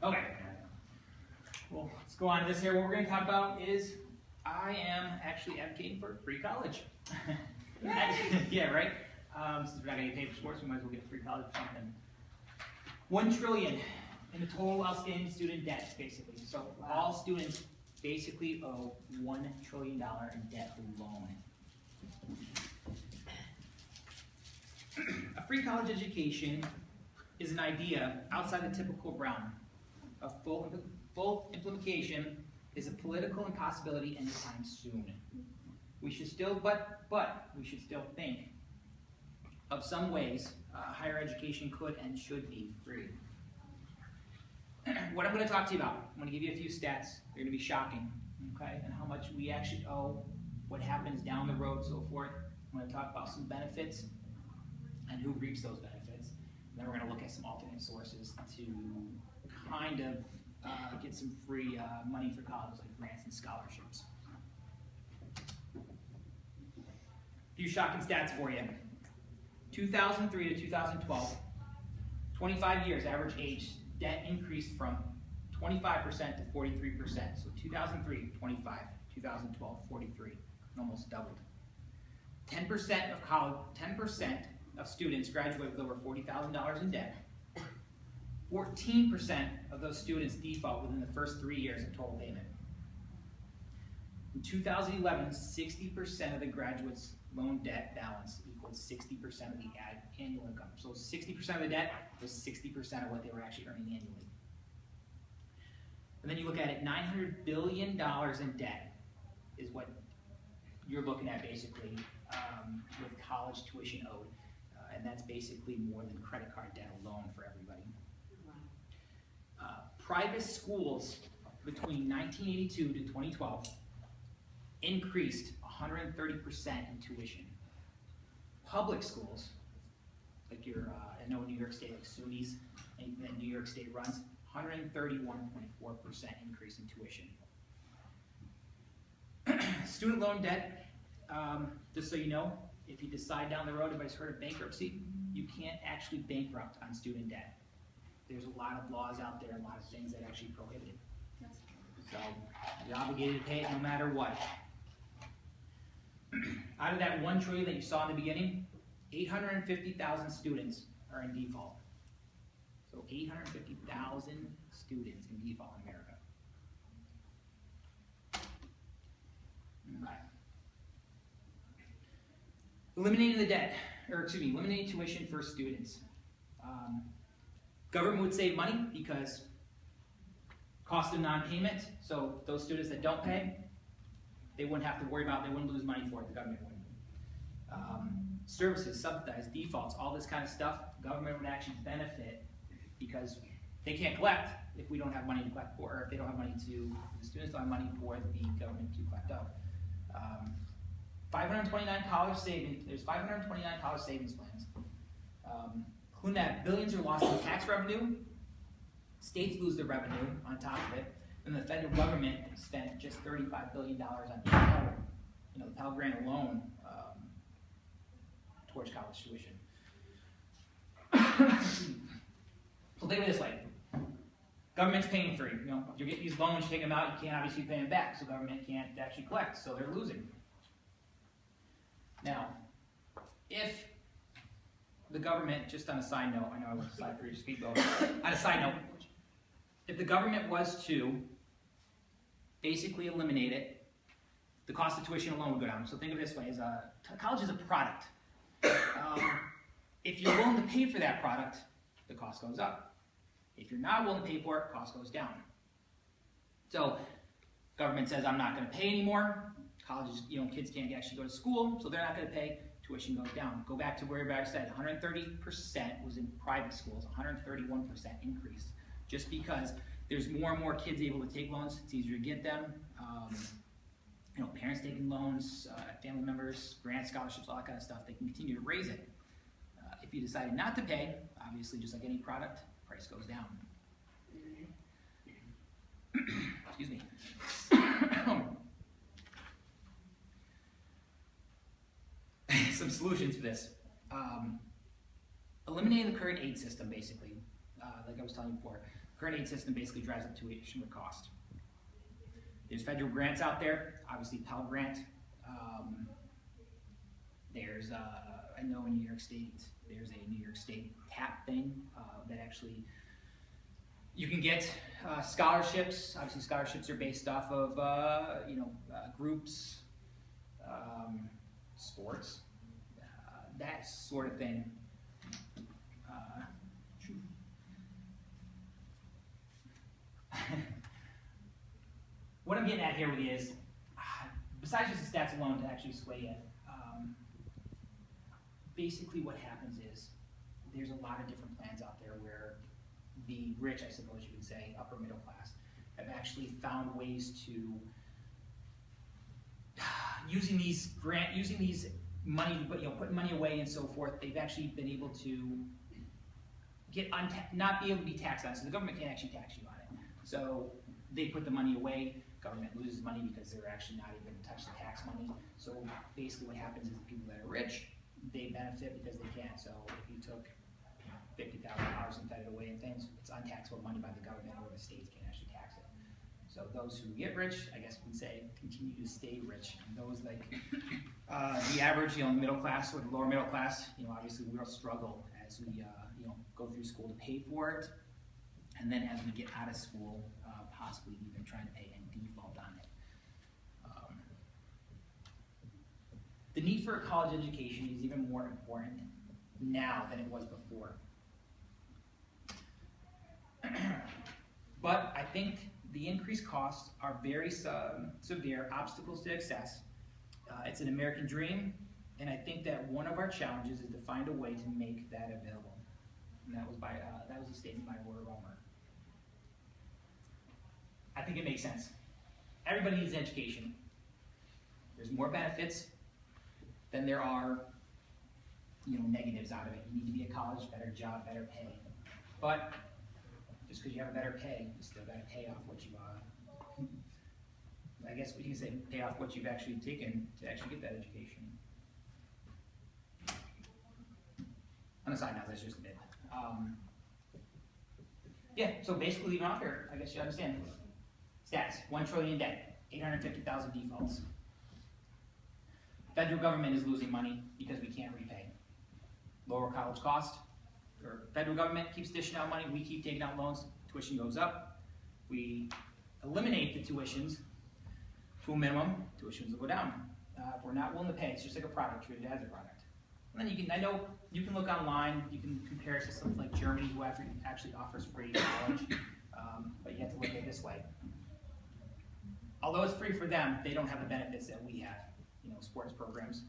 Okay. Well, let's go on to this here. What we're going to talk about is I am actually advocating for free college. Yeah, right? Since we're not going to get paid for sports, we might as well get free college or something. $1 trillion in the total outstanding student debt, basically. So all students basically owe $1 trillion in debt alone. A free college education is an idea outside the typical realm. A full implementation is a political impossibility anytime soon. We should still, but we should still think of some ways higher education could and should be free. What I'm going to talk to you about, I'm going to give you a few stats. They're going to be shocking, okay? And how much we actually owe, what happens down the road, so forth. I'm going to talk about some benefits and who reaps those benefits. And then we're going to look at some alternate sources to kind of get some free money for college, like grants and scholarships. A few shocking stats for you. 2003 to 2012, 25 years average age, debt increased from 25% to 43%. So 2003, 25, 2012, 43, almost doubled. 10% of college, 10% of students graduate with over $40,000 in debt. 14% of those students default within the first 3 years of total payment. In 2011, 60% of the graduates' loan debt balance equaled 60% of the annual income. So 60% of the debt was 60% of what they were actually earning annually. And then you look at it, $900 billion in debt is what you're looking at basically with college tuition owed. And that's basically more than credit card debt alone for everybody. Private schools between 1982 to 2012 increased 130% in tuition. Public schools, like I know New York State, like SUNY's, and New York State runs, 131.4% increase in tuition. Student loan debt, just so you know, if you decide down the road, everybody's heard of bankruptcy, you can't actually bankrupt on student debt. There's a lot of laws out there, a lot of things that actually prohibit it. So you're obligated to pay it no matter what. Out of that $1 trillion that you saw in the beginning, 850,000 students are in default. So 850,000 students in default in America. Okay. Eliminating the debt, or excuse me, eliminating tuition for students. Government would save money because cost of non-payment, so those students that don't pay, they wouldn't have to worry about, they wouldn't lose money for it, the government wouldn't. Services, subsidized, defaults, all this kind of stuff, the government would actually benefit because they can't collect if we don't have money to collect for, or if they don't have money to, the students don't have money for the government to collect out. 529 college savings, there's 529 college savings plans. Including that, billions are lost in tax revenue, states lose their revenue on top of it, and the federal government spent just $35 billion on the Pell Grant alone towards college tuition. So think of it this way. Government's paying for it. You get these loans, you take them out, you can't obviously pay them back, so government can't actually collect, so they're losing. Now, if the government, just on a side note, I know I went to slide 3 to speak over. On a side note, if the government was to basically eliminate it, the cost of tuition alone would go down. So think of it this way: college is a product. If you're willing to pay for that product, the cost goes up. If you're not willing to pay for it, cost goes down. So government says, I'm not going to pay anymore. Colleges, kids can't actually go to school, so they're not going to pay. Tuition goes down. Go back to where everybody said 130% was in private schools, 131% increase, just because there's more and more kids able to take loans. It's easier to get them. Parents taking loans, family members, grants, scholarships, all that kind of stuff. They can continue to raise it. If you decided not to pay, obviously, just like any product, price goes down. Excuse me. Some solutions for this. Eliminating the current aid system, basically. Like I was telling you before. current aid system basically drives up tuition with cost. There's federal grants out there, obviously Pell Grant. There's, I know in New York State, there's a New York State TAP thing that actually, you can get scholarships. Obviously scholarships are based off of, groups, sports, that sort of thing. What I'm getting at here with you is, besides just the stats alone to actually sway it, basically what happens is there's a lot of different plans out there where the rich, I suppose you would say, upper middle class, have actually found ways to, using these money, putting money away and so forth, they've actually been able to get not be able to be taxed on it. So the government can't actually tax you on it. So they put the money away. Government loses money because they're actually not even going to touch the tax money. So basically what happens is the people that are rich, they benefit because they can. So if you took $50,000 and fed it away and things, it's untaxable money by the government, or the states can't actually tax it. So those who get rich, I guess we can say, continue to stay rich. And those like the average, middle class or the lower middle class, obviously we'll struggle as we, go through school to pay for it. And then as we get out of school, possibly even trying to pay and default on it. The need for a college education is even more important now than it was before. But I think the increased costs are very severe obstacles to access. It's an American dream, and I think that one of our challenges is to find a way to make that available. And that was a statement by Roy Romer. I think it makes sense. Everybody needs education. There's more benefits than there are, negatives out of it. You need to be at college, better job, better pay. But just because you have a better pay, you still got to pay off what you, I guess what you can say, pay off what you've actually taken to actually get that education. On a side note, that's just a bit. Yeah, so basically even off here, I guess you understand. Stats, $1 trillion debt, 850,000 defaults. Federal government is losing money because we can't repay. Lower college cost, or federal government keeps dishing out money, we keep taking out loans, tuition goes up. We eliminate the tuitions to a minimum, tuitions will go down. If we're not willing to pay, it's just like a product, treated as a product. And then I know you can look online, you can compare it to something like Germany, who actually offers free college, but you have to look at it this way. Although it's free for them, they don't have the benefits that we have. Sports programs,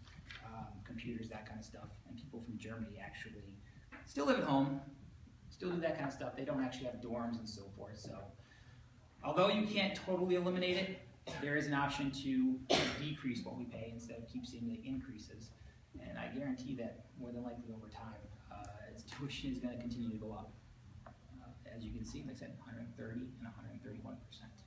computers, that kind of stuff. And people from Germany actually still live at home, still do that kind of stuff. They don't actually have dorms and so forth. So although you can't totally eliminate it, there is an option to decrease what we pay instead of keep seeing the increases. And I guarantee that more than likely over time, its tuition is going to continue to go up. As you can see, like I said, 130 and 131%.